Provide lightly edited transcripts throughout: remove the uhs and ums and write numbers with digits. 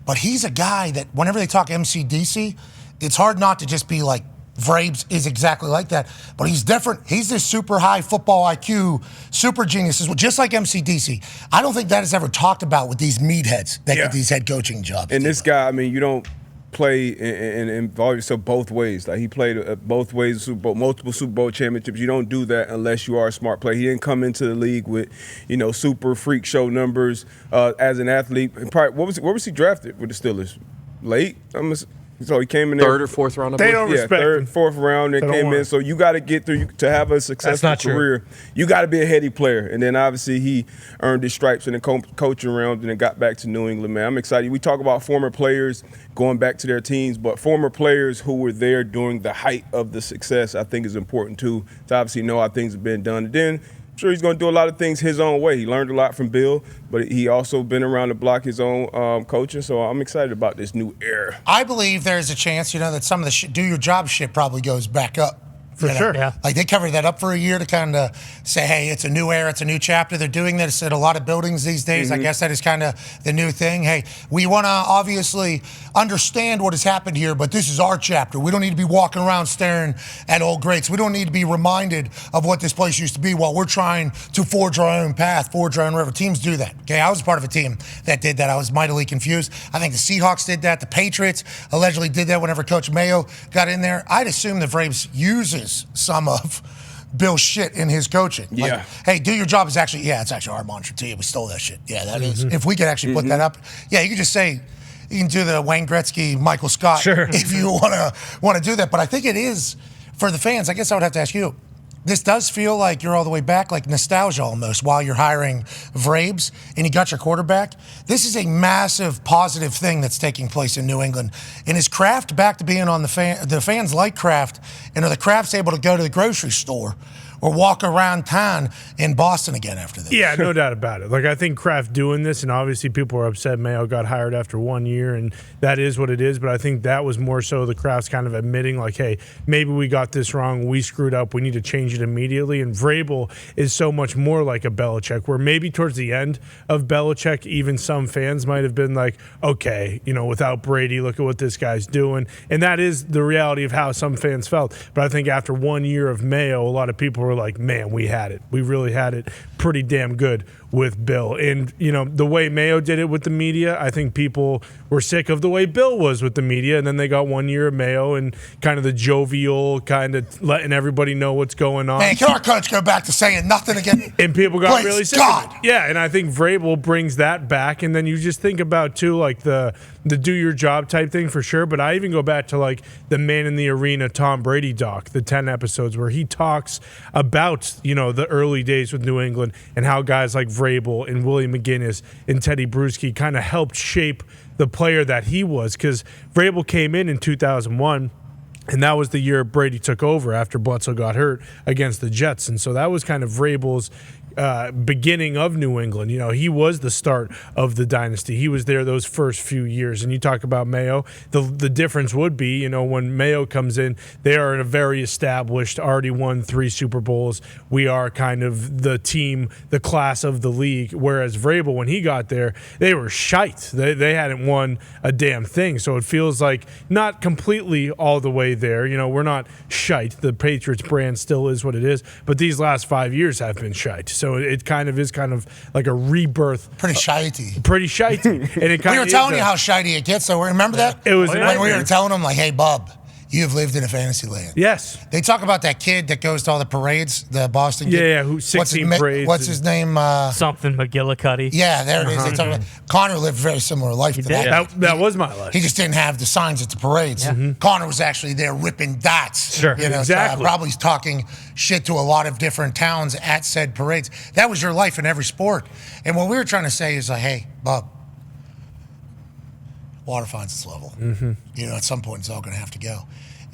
But he's a guy that whenever they talk MCDC, it's hard not to just be like, Vrabes is exactly like that, but he's different. He's this super high football IQ, super genius, just like MCDC. I don't think that is ever talked about with these meatheads that get these head coaching jobs. And this guy, I mean, you don't play in so both ways. Like he played both ways, multiple Super Bowl championships. You don't do that unless you are a smart player. He didn't come into the league with, super freak show numbers as an athlete. And probably, where was he drafted with the Steelers? Late? So he came in there. Third or fourth round. They don't respect third, him. fourth round, and came in. So you got to get through to have a successful career. You got to be a heady player, and then obviously he earned his stripes in the coaching round, and then got back to New England. Man, I'm excited. We talk about former players going back to their teams, but former players who were there during the height of the success, I think, is important too. To obviously know how things have been done, and then I'm sure he's going to do a lot of things his own way. He learned a lot from Bill, but he also been around the block his own coaching. So I'm excited about this new era. I believe there's a chance, that some of the do your job shit probably goes back up. For sure. Yeah. Like they covered that up for a year to kind of say, hey, it's a new era, it's a new chapter. They're doing this at a lot of buildings these days. I guess that is kind of the new thing. Hey, we want to obviously understand what has happened here, but this is our chapter. We don't need to be walking around staring at old greats. We don't need to be reminded of what this place used to be while we're trying to forge our own path, forge our own river. Teams do that. Okay, I was part of a team that did that. I was mightily confused. I think the Seahawks did that. The Patriots allegedly did that whenever Coach Mayo got in there. I'd assume the Vrabes uses some of Bill's shit in his coaching. Like, hey, do your job is actually, it's actually our mantra to you. We stole that shit. Yeah, that is. If we could actually put that up, you could just say, you can do the Wayne Gretzky, Michael Scott if you want to do that. But I think it is for the fans. I guess I would have to ask you. This does feel like you're all the way back, like nostalgia almost, while you're hiring Vrabes and you got your quarterback. This is a massive positive thing that's taking place in New England. And is Kraft back to being on the fans like Kraft, and are the Krafts able to go to the grocery store or walk around town in Boston again after this? Yeah, no doubt about it. Like, I think Kraft doing this, and obviously people are upset Mayo got hired after 1 year, and that is what it is, but I think that was more so the Krafts kind of admitting, like, hey, maybe we got this wrong, we screwed up, we need to change it immediately, and Vrabel is so much more like a Belichick, where maybe towards the end of Belichick, even some fans might have been like, okay, without Brady, look at what this guy's doing, and that is the reality of how some fans felt, but I think after 1 year of Mayo, a lot of people were like, man, we had it. We really had it pretty damn good with Bill. And, the way Mayo did it with the media, I think people were sick of the way Bill was with the media. And then they got 1 year of Mayo and kind of the jovial, kind of letting everybody know what's going on. Man, can our coach go back to saying nothing again? And people got really sick of it. Yeah, and I think Vrabel brings that back. And then you just think about, too, like the do your job type thing for sure. But I even go back to, like, the Man in the Arena Tom Brady doc, the 10 episodes where he talks about, the early days with New England and how guys like Vrabel and Willie McGinnis and Teddy Bruschi kind of helped shape the player that he was. Because Vrabel came in 2001, and that was the year Brady took over after Bledsoe got hurt against the Jets. And so that was kind of Vrabel's beginning of New England. He was the start of the dynasty. He was there those first few years. And you talk about Mayo, the difference would be, when Mayo comes in, they are a very established, already won 3 Super Bowls. We are kind of the team, the class of the league. Whereas Vrabel, when he got there, they were shite. They hadn't won a damn thing. So it feels like not completely all the way there. We're not shite. The Patriots brand still is what it is. But these last 5 years have been shite. So it kind of is like a rebirth. Pretty shitey. Pretty shitey. And it kind we were telling you how shitey it gets, so remember that? It was when we were telling them, like, hey, bub, you've lived in a fantasy land. Yes. They talk about that kid that goes to all the parades, the Boston kid. Yeah, who 16 parades. What's his name? Something McGillicuddy. Yeah, there it is. They talk about Connor lived a very similar life to that. That was my life. He just didn't have the signs at the parades. Yeah. Connor was actually there ripping dots. Sure, exactly. So probably talking shit to a lot of different towns at said parades. That was your life in every sport. And what we were trying to say is like, hey, bub, water finds its level. At some point it's all going to have to go.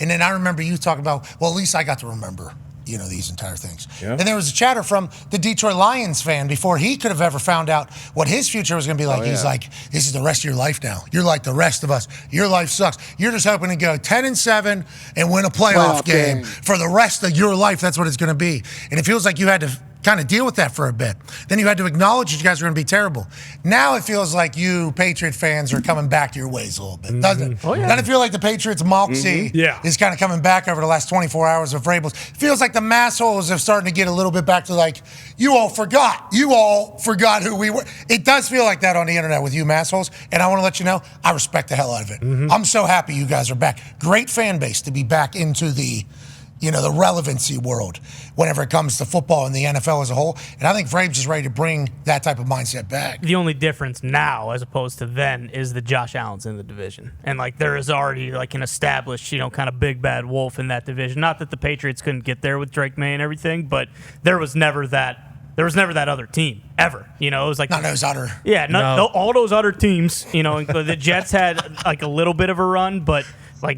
And then I remember you talking about, well, at least I got to remember, these entire things. Yeah. And there was a chatter from the Detroit Lions fan before he could have ever found out what his future was going to be like. He's like, this is the rest of your life now. You're like the rest of us. Your life sucks. You're just hoping to go 10-7 and win a playoff game for the rest of your life. That's what it's going to be. And it feels like you had to kind of deal with that for a bit. Then you had to acknowledge that you guys were going to be terrible. Now it feels like you Patriot fans are coming back to your ways a little bit, doesn't it? Oh, yeah. Doesn't it feel like the Patriots moxie is kind of coming back over the last 24 hours of Vrabel's? Feels like the massholes are starting to get a little bit back to like, you all forgot who we were. It does feel like that on the internet with you massholes, and I want to let you know, I respect the hell out of it. I'm so happy you guys are back. Great fan base to be back into the relevancy world whenever it comes to football and the NFL as a whole. And I think Vrabes is ready to bring that type of mindset back. The only difference now, as opposed to then, is that Josh Allen's in the division. And, there is already, an established, kind of big bad wolf in that division. Not that the Patriots couldn't get there with Drake May and everything, but there was never that other team, ever. It was like... Not those other... Yeah, all those other teams. The Jets had, a little bit of a run, but...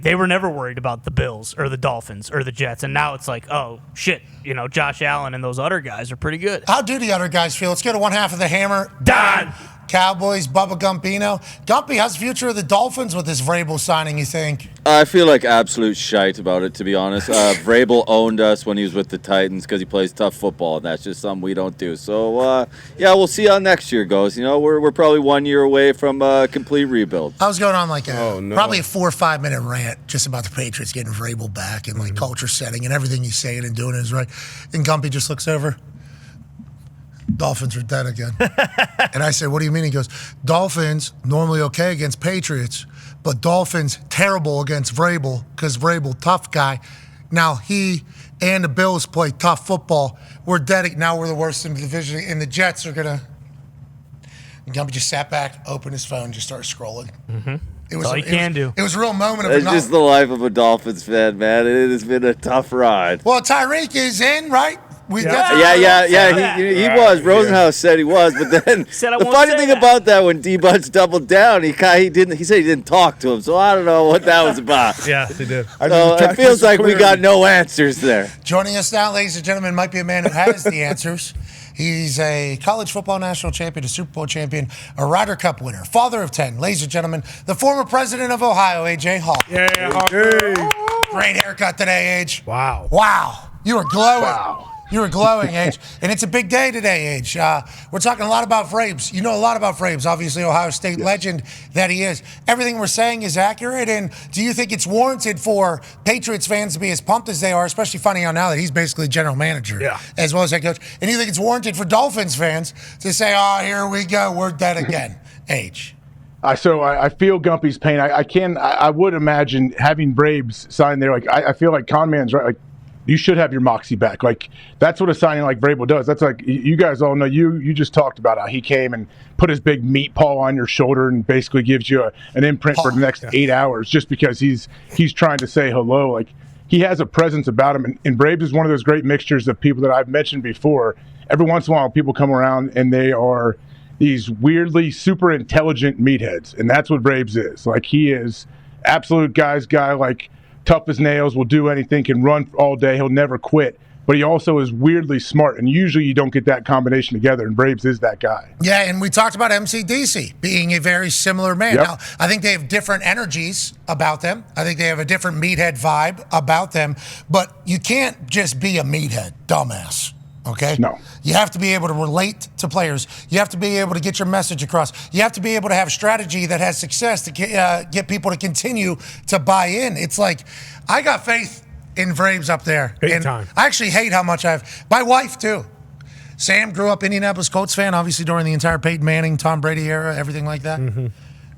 they were never worried about the Bills or the Dolphins or the Jets. And now it's like, oh, shit, Josh Allen and those other guys are pretty good. How do the other guys feel? Let's go to one half of the hammer. Don! Cowboys, Bubba Gumpino. Gumpy, how's the future of the Dolphins with this Vrabel signing, you think? I feel like absolute shite about it, to be honest. Vrabel owned us when he was with the Titans because he plays tough football, and that's just something we don't do. So, we'll see how next year goes. We're probably 1 year away from a complete rebuild. I was going on probably a 4 or 5 minute rant just about the Patriots getting Vrabel back and culture setting and everything he's saying and doing is right. And Gumpy just looks over. Dolphins are dead again. And I said, what do you mean? He goes, Dolphins normally okay against Patriots, but Dolphins terrible against Vrabel because Vrabel, tough guy. Now he and the Bills play tough football. We're dead. Now we're the worst in the division, and the Jets are going to... Gumpy just sat back, opened his phone, just started scrolling. It was all you can do. It was a real moment of... It's just the life of a Dolphins fan, man. It has been a tough ride. Well, Tyreek is in, right? He was. Rosenhaus said he was, but then the funny thing about that, when D-Buds doubled down, he said he didn't talk to him, so I don't know what that was about. Yes, he did. So it feels like we got no answers there. Joining us now, ladies and gentlemen, might be a man who has the answers. He's a college football national champion, a Super Bowl champion, a Ryder Cup winner, father of 10. Ladies and gentlemen, the former president of Ohio, A.J. Hawk. Yeah, Hawk. Great haircut today, Age. Wow. You were glowing. Wow. You were glowing, Age. And it's a big day today, Age. We're talking a lot about Vrabes. You know a lot about Vrabes, obviously Ohio State legend that he is. Everything we're saying is accurate, and do you think it's warranted for Patriots fans to be as pumped as they are, especially finding out now that he's basically general manager as well as head coach? And do you think it's warranted for Dolphins fans to say, oh, here we go, we're dead again? Age. I feel Gumpy's pain. I would imagine having Vrabes sign there. I feel like Conman's right. You should have your moxie back. That's what a signing like Vrabel does. That's you guys all know. You just talked about how he came and put his big meat paw on your shoulder and basically gives you an imprint for the next 8 hours just because he's trying to say hello. He has a presence about him, and Vrabes is one of those great mixtures of people that I've mentioned before. Every once in a while, people come around and they are these weirdly super intelligent meatheads, and that's what Vrabes is. He is absolute guy. Tough as nails, will do anything, can run all day, he'll never quit. But he also is weirdly smart, and usually you don't get that combination together, and Vrabes is that guy. Yeah, and we talked about MCDC being a very similar man. Yep. Now, I think they have different energies about them. I think they have a different meathead vibe about them, but you can't just be a meathead dumbass. Okay? No. You have to be able to relate to players. You have to be able to get your message across. You have to be able to have strategy that has success to get people to continue to buy in. It's I got faith in Vrabes up there. Big time. I actually hate how much my wife, too. Sam grew up Indianapolis Colts fan, obviously during the entire Peyton Manning, Tom Brady era, everything like that. Mm-hmm.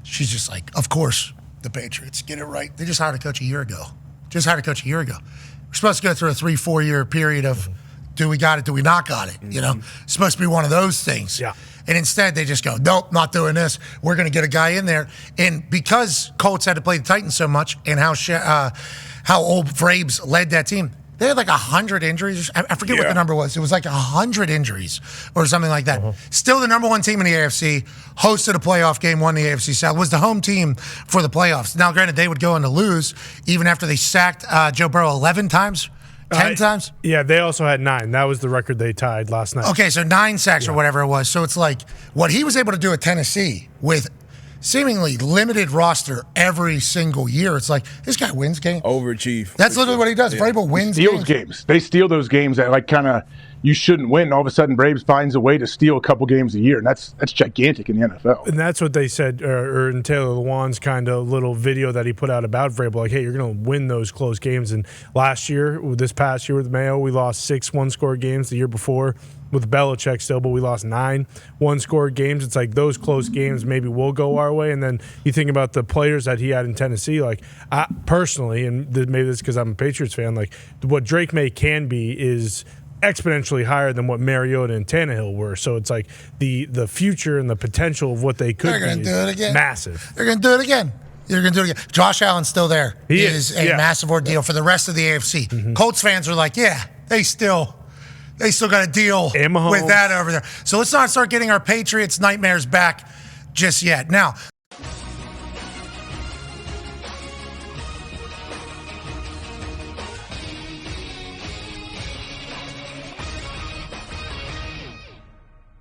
She's just of course, the Patriots. Get it right. They just hired a coach a year ago. We're supposed to go through a 3-4 year period of do we got it, do we not got it? It's supposed to be one of those things. Yeah. And instead they just go, nope, not doing this. We're going to get a guy in there. And because Colts had to play the Titans so much and how old Vrabes led that team, they had 100 injuries. I forget what the number was. It was 100 injuries or something like that. Still the number one team in the AFC, hosted a playoff game, won the AFC South, was the home team for the playoffs. Now, granted, they would go on to lose even after they sacked Joe Burrow 11 times. 10 times? Yeah, they also had 9. That was the record they tied last night. Okay, so 9 sacks or whatever it was. So it's what he was able to do at Tennessee with seemingly limited roster every single year. It's this guy wins games. Overachieve. That's literally what he does. Vrabel wins games. They steal those games that you shouldn't win. All of a sudden, Braves finds a way to steal a couple games a year, and that's gigantic in the NFL. And that's what they said, or in Taylor Lewan's kind of little video that he put out about Vrabel, like, hey, you're going to win those close games. And this past year with Mayo, we lost 6 one-score games. The year before with Belichick still, but we lost 9 one-score games. It's like those close games maybe will go our way. And then you think about the players that he had in Tennessee, like I, personally, and maybe this is because I'm a Patriots fan, like what Drake May can be is exponentially higher than what Mariota and Tannehill were. So it's like the future and the potential of what they could be is massive. They're going to do it again. You're going to do it again. Josh Allen's still there. He is a massive ordeal for the rest of the AFC. Mm-hmm. Colts fans are like, yeah, they still got to deal with that over there. So let's not start getting our Patriots nightmares back just yet. Now,